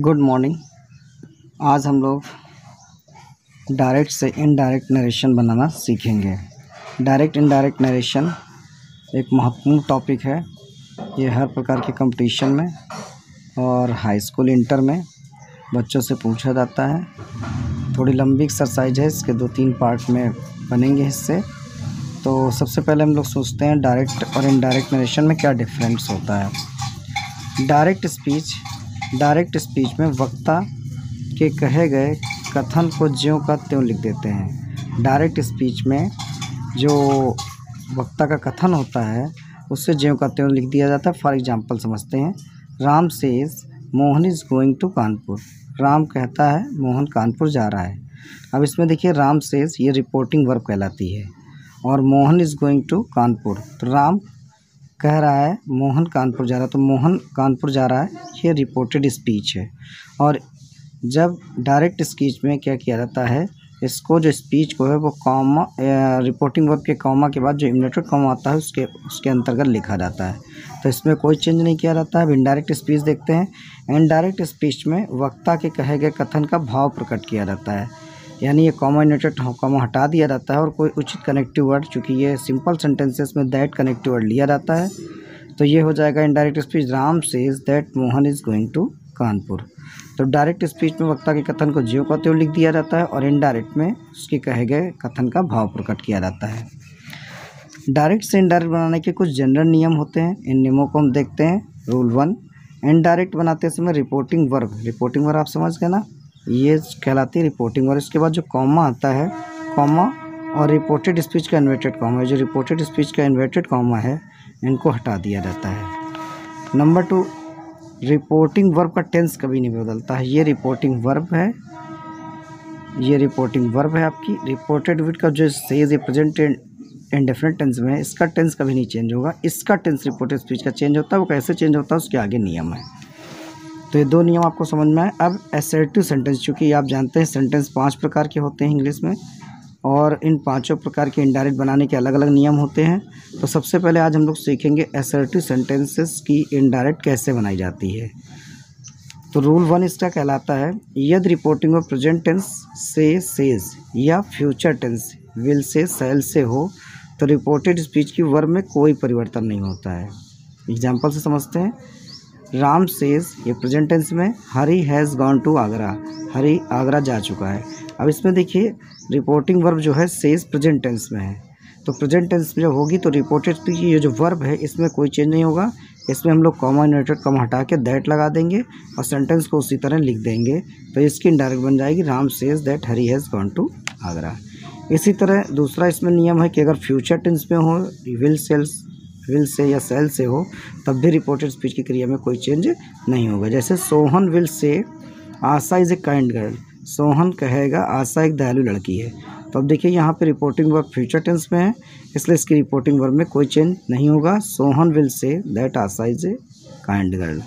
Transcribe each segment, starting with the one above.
Good morning. आज हम लोग डायरेक्ट से इनडायरेक्ट नरेशन बनाना सीखेंगे। डायरेक्ट इनडायरेक्ट नरेशन एक महत्वपूर्ण टॉपिक है। ये हर प्रकार के कंपटीशन में और हाई स्कूल इंटर में बच्चों से पूछा जाता है। थोड़ी लंबी एक्सरसाइज है, इसके 2-3 पार्ट में बनेंगे हिस्से। तो सबसे पहले हम लोग सोचते हैं डायरेक्ट और इनडायरेक्ट नरेशन में क्या डिफरेंस होता है। डायरेक्ट स्पीच में वक्ता के कहे गए कथन को ज्यों का त्यों लिख देते हैं। डायरेक्ट स्पीच में जो वक्ता का कथन होता है उससे ज्यों का त्यों लिख दिया जाता है। फॉर एग्जांपल समझते हैं, Ram says Mohan is going to Kanpur. Ram कहता है मोहन कानपुर जा रहा है। अब इसमें देखिए, राम सेज ये रिपोर्टिंग वर्ब कहलाती है और Mohan is going to Kanpur, तो राम कह रहा है मोहन कानपुर जा रहा है, तो मोहन कानपुर जा रहा है, ये रिपोर्टेड स्पीच है। और जब डायरेक्ट स्पीच में क्या किया जाता है, इसको जो स्पीच को है वो कॉमा रिपोर्टिंग वर्ब के कॉमा के बाद जो इन्वर्टेड कॉमा आता है उसके अंतर्गत लिखा जाता है। तो इसमें कोई चेंज नहीं किया जाता है। अब इनडायरेक्ट स्पीच देखते हैं। इनडायरेक्ट स्पीच में वक्ता के कहे गए कथन का भाव प्रकट किया जाता है, यानी ये कॉमा इन्वर्टेड कॉमा हटा दिया जाता है और कोई उचित कनेक्टिव वर्ड, चूँकि ये सिंपल सेंटेंसेस में दैट कनेक्टिव वर्ड लिया जाता है, तो ये हो जाएगा indirect speech. Ram says that Mohan is going to Kanpur. तो डायरेक्ट स्पीच में वक्ता के कथन को ज्यों का त्यों लिख दिया जाता है और इनडायरेक्ट में उसके कहे गए कथन का भाव प्रकट किया जाता है। डायरेक्ट से इनडायरेक्ट बनाने के कुछ जनरल नियम होते हैं। इन नियमों को हम देखते हैं। रूल 1, इनडायरेक्ट बनाते समय रिपोर्टिंग वर्ब आप समझ गए ना, ये कहलाती है रिपोर्टिंग वर्ब। इसके बाद जो कॉमा आता है, कॉमा और रिपोर्टेड स्पीच का इन्वर्टेड कॉमा है, जो रिपोर्टेड स्पीच का इन्वर्टेड कॉमा है इनको हटा दिया जाता है। नंबर 2, रिपोर्टिंग वर्ब का टेंस कभी नहीं बदलता है। ये रिपोर्टिंग वर्ब है, आपकी। रिपोर्टेड विद का जो सेज ये प्रेजेंट इंडेफिनिट टेंस में है, इसका टेंस कभी नहीं चेंज होगा। इसका टेंस रिपोर्टेड स्पीच का चेंज होता है। वो कैसे चेंज होता है उसके आगे नियम है। तो ये 2 नियम आपको समझ में आए। अब असर्टिव सेंटेंस, चूँकि आप जानते हैं सेंटेंस 5 प्रकार के होते हैं इंग्लिश में, और इन 5 प्रकार के इनडायरेक्ट बनाने के अलग अलग नियम होते हैं। तो सबसे पहले आज हम लोग सीखेंगे असर्टिव सेंटेंसेस की इनडायरेक्ट कैसे बनाई जाती है। तो रूल 1 इसका कहलाता है, यदि रिपोर्टिंग ऑफ प्रेजेंट टेंस से सेज या फ्यूचर टेंस विल से शैल से हो तो रिपोर्टेड स्पीच की वर्ब में कोई परिवर्तन नहीं होता है। एग्जाम्पल से समझते हैं। राम सेज, ये प्रेजेंट टेंस में, हरी हैज़ गॉन टू आगरा, हरी आगरा जा चुका है। अब इसमें देखिए, रिपोर्टिंग वर्ब जो है सेज प्रेजेंट टेंस में है, तो प्रेजेंट टेंस में जब होगी तो रिपोर्टेड स्पीच की ये जो वर्ब है इसमें कोई चेंज नहीं होगा। इसमें हम लोग कॉमा इन्वर्टेड कॉमा हटा के दैट लगा देंगे और सेंटेंस को उसी तरह लिख देंगे, तो इसकी इनडायरेक्ट बन जाएगी, Ram says that Hari has gone to Agra. इसी तरह दूसरा इसमें नियम है कि अगर फ्यूचर टेंस में हो, विल से या सेल से हो, तब भी रिपोर्टेड स्पीच की क्रिया में कोई चेंज नहीं होगा। जैसे Sohan will say Asha is a kind girl, Sohan कहेगा आशा एक दयालु लड़की है। तो अब देखिए, यहाँ पे रिपोर्टिंग वर्ब फ्यूचर टेंस में है, इसलिए इसकी रिपोर्टिंग वर्ब में कोई चेंज नहीं होगा। Sohan will say that Asha is a kind girl.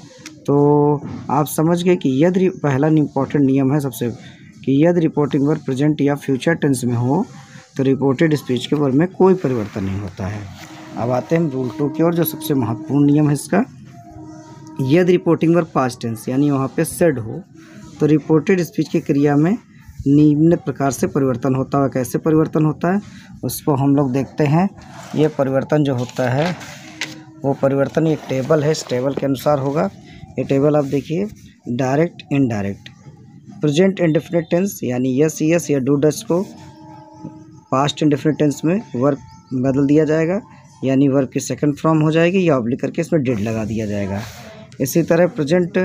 तो आप समझ गए कि यदि पहला इंपॉर्टेंट नियम है सबसे, कि यदि रिपोर्टिंग वर्ब प्रेजेंट या फ्यूचर टेंस में हो तो रिपोर्टेड स्पीच के वर्ब में कोई परिवर्तन नहीं होता है। अब आते हैं रूल 2 की ओर, जो सबसे महत्वपूर्ण नियम है इसका। यदि रिपोर्टिंग वर्ब पास्ट टेंस यानी वहाँ पे सेड हो तो रिपोर्टेड स्पीच की क्रिया में निम्न प्रकार से परिवर्तन होता है। कैसे परिवर्तन होता है उसको हम लोग देखते हैं। ये परिवर्तन जो होता है वो परिवर्तन एक टेबल है, इस टेबल के अनुसार होगा। ये टेबल आप देखिए, direct indirect. Present indefinite tense यानी यस यस या डू डस को पास्ट इंडेफिनिट टेंस में वर्ब बदल दिया जाएगा, यानी वर्ब की सेकंड फॉर्म हो जाएगी, या ऑब्लिक करके इसमें डिड लगा दिया जाएगा। इसी तरह present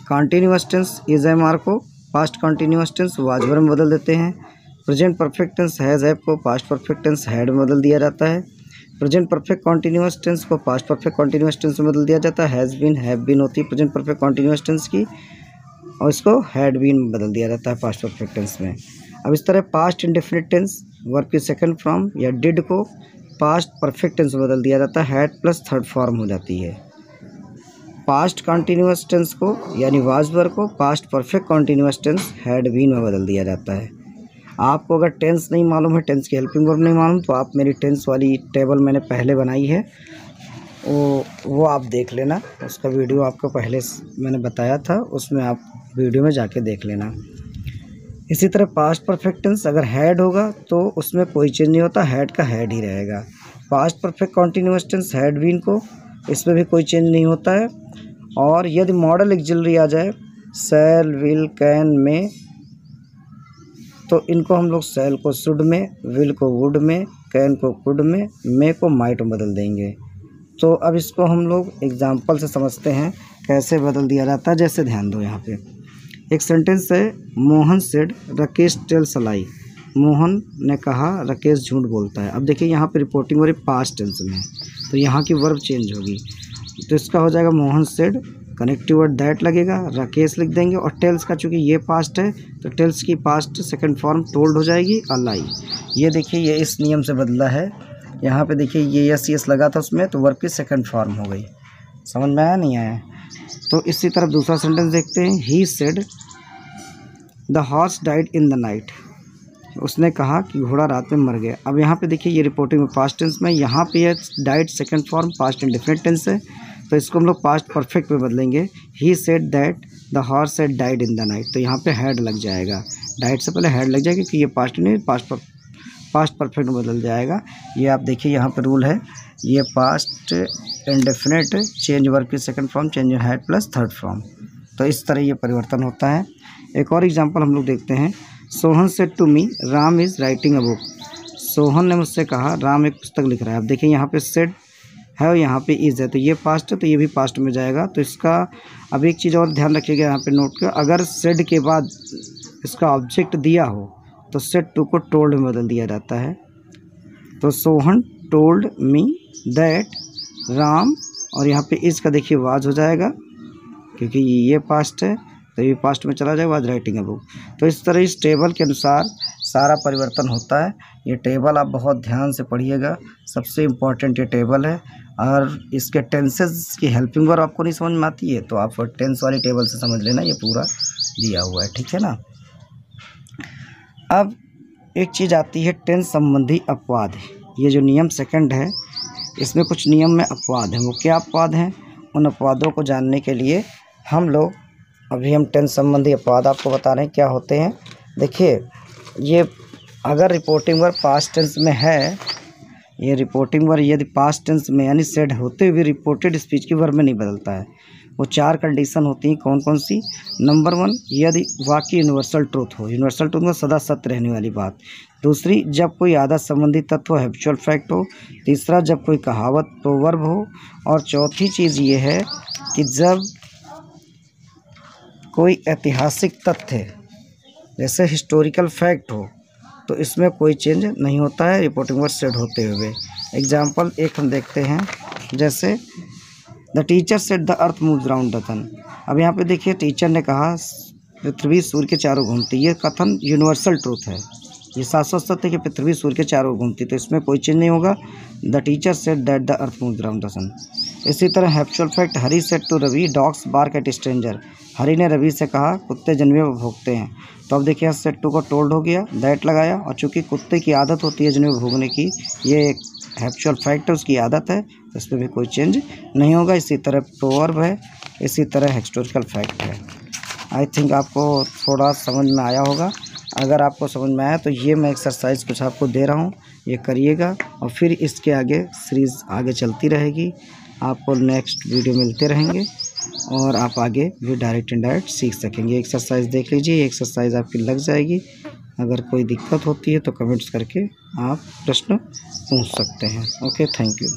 continuous tense is am are को past continuous tense was verb में बदल देते हैं। Present perfect tense has have को पास्ट परफेक्ट टेंस हैड में बदल दिया जाता है। प्रेजेंट परफेक्ट कॉन्टीन्यूअस टेंस को पास्ट परफेक्ट कॉन्टीन्यूअस टेंस में बदल दिया जाता है। हैज़ बीन हैव बीन होती है प्रेजेंट परफेक्ट कॉन्टीन्यूअस टेंस की, और इसको हैड बीन बदल दिया जाता है पास्ट परफेक्ट टेंस में। अब इस तरह पास्ट इंडेफिनिट टेंस वर्ब की सेकंड फॉर्म या डिड को पास्ट परफेक्ट टेंस में बदल दिया जाता है, हैड प्लस थर्ड फॉर्म हो जाती है। पास्ट कॉन्टीन्यूअस टेंस को यानी वाज वर्ब को past perfect continuous tense had been में बदल दिया जाता है। आपको अगर टेंस नहीं मालूम है, टेंस की हेल्पिंग वर्ब नहीं मालूम, तो आप मेरी टेंस वाली टेबल मैंने पहले बनाई है, वो आप देख लेना, उसका वीडियो आपको पहले मैंने बताया था, उसमें आप वीडियो में जाके देख लेना। इसी तरह पास्ट परफेक्ट टेंस अगर हैड होगा तो उसमें कोई चेंज नहीं होता, हैड का हैड ही रहेगा। Past perfect continuous tense had been को, इसमें भी कोई चेंज नहीं होता है। और यदि मॉडल ऑक्सिलरी आ जाए शैल, विल, कैन, में, तो इनको हम लोग शैल को शुड में, विल को वुड में, कैन को कुड में, मे को माइट में बदल देंगे। तो अब इसको हम लोग एग्जाम्पल से समझते हैं कैसे बदल दिया जाता है। जैसे ध्यान दो, यहाँ पे एक सेंटेंस है, Mohan said Rakesh tells a lie. Mohan ने कहा राकेश झूठ बोलता है। अब देखिए यहाँ पे रिपोर्टिंग हो रही पास्ट टेंस में, तो यहाँ की वर्ब चेंज होगी, तो इसका हो जाएगा Mohan said, connective word that लगेगा, राकेश लिख देंगे, और टेल्स का चूँकि ये पास्ट है तो टेल्स की पास्ट सेकंड फॉर्म टोल्ड हो जाएगी अ लाई। ये देखिए ये इस नियम से बदला है। यहाँ पे देखिए ये यस लगा था उसमें, तो वर्ब की सेकंड फॉर्म हो गई। समझ में आया नहीं आया? तो इसी तरफ दूसरा सेंटेंस देखते हैं, he said the horse died in the night. उसने कहा कि घोड़ा रात में मर गया। अब यहाँ पे देखिए ये रिपोर्टिंग में पास्ट टेंस में, यहाँ पे ये died second form past indefinite tense है, तो इसको हम लोग पास्ट परफेक्ट में बदलेंगे। He said that the horse said died in the night, तो यहाँ पे हैड लग जाएगा, डाइड से पहले हैड लग जाएगा क्योंकि ये पास्ट नहीं, पास्ट परफेक्ट में बदल जाएगा। ये आप देखिए यहाँ पे रूल है, ये पास्ट इंडेफिनिट चेंज वर्ब की second form, change had plus third form, तो इस तरह ये परिवर्तन होता है। एक और एग्जांपल हम लोग देखते हैं, Sohan said to me Ram is writing a book. Sohan ने मुझसे कहा राम एक पुस्तक लिख रहा है। अब देखिए यहाँ पे सेड है और यहाँ पे इज़ है, तो ये पास्ट है तो ये भी पास्ट में जाएगा। तो इसका अब एक चीज़ और ध्यान रखिएगा यहाँ पे नोट का, अगर सेड के बाद इसका ऑब्जेक्ट दिया हो तो सेड टू को टोल्ड में बदल दिया जाता है। तो Sohan told me that Ram, और यहाँ पे इसका देखिए वाज हो जाएगा क्योंकि ये पास्ट है तो ये पास्ट में चला जाएगा, वाज राइटिंग अ बुक। तो इस तरह इस टेबल के अनुसार सारा परिवर्तन होता है। ये टेबल आप बहुत ध्यान से पढ़िएगा, सबसे इम्पोर्टेंट ये टेबल है। और इसके टेंसेस की हेल्पिंग वर्ब आपको नहीं समझ में आती है तो आप टेंस वाली टेबल से समझ लेना, ये पूरा दिया हुआ है, ठीक है ना। अब एक चीज़ आती है टेंस संबंधी अपवाद। ये जो नियम सेकंड है इसमें कुछ नियम में अपवाद हैं। वो क्या अपवाद हैं, उन अपवादों को जानने के लिए हम टेंस संबंधी अपवाद आपको बता रहे हैं क्या होते हैं। देखिए ये अगर रिपोर्टिंग वर्ब पास्ट टेंस में है, ये रिपोर्टिंग वर्ब यदि पास्ट टेंस में यानी सेड होते हुए रिपोर्टेड स्पीच की वर्ब में नहीं बदलता है। वो चार कंडीशन होती हैं, कौन कौन सी। नंबर 1, यदि वाक्य यूनिवर्सल ट्रूथ हो, यूनिवर्सल ट्रूथ में सदा सत्य रहने वाली बात। दूसरी, जब कोई आदत संबंधी तत्व हैबिचुअल फैक्ट हो। तीसरा, जब कोई कहावत प्रोवर्ब हो। और चौथी चीज़ ये है कि जब कोई ऐतिहासिक तथ्य जैसे हिस्टोरिकल फैक्ट हो तो इसमें कोई चेंज नहीं होता है रिपोर्टिंग वर्ब सेड होते हुए। एग्जाम्पल एक हम देखते हैं, जैसे the teacher said the earth moves round the sun. अब यहाँ पे देखिए टीचर ने कहा पृथ्वी सूर्य के चारों घूमती। ये कथन यूनिवर्सल ट्रूथ है, ये शाश्वत सत्य है कि पृथ्वी सूर्य के चारों घूमती, तो इसमें कोई चेंज नहीं होगा। The teacher said that the earth moves round the sun. इसी तरह habitual fact, Hari said to Ravi dogs bark at stranger. Hari ने रवि से कहा कुत्ते जन्मे में भौंकते हैं। तो अब देखिए सेड टू को टोल्ड हो गया, दैट लगाया, और चूंकि कुत्ते की आदत होती है जन्मे भौंकने की, ये एक हैबिचुअल फैक्ट है, उसकी आदत है, इसमें भी कोई चेंज नहीं होगा। इसी तरह प्रोवर्ब है, इसी तरह हिस्टोरिकल फैक्ट है। आई थिंक आपको थोड़ा समझ में आया होगा। अगर आपको समझ में आया तो ये मैं एक्सरसाइज कुछ आपको दे रहा हूँ, ये करिएगा और फिर इसके आगे सीरीज़ आगे चलती रहेगी। आपको नेक्स्ट वीडियो मिलते रहेंगे और आप आगे भी डायरेक्ट इनडायरेक्ट सीख सकेंगे। एक्सरसाइज देख लीजिए, ये एक्सरसाइज आपकी लग जाएगी। अगर कोई दिक्कत होती है तो कमेंट्स करके आप प्रश्न पूछ सकते हैं। Okay, thank you.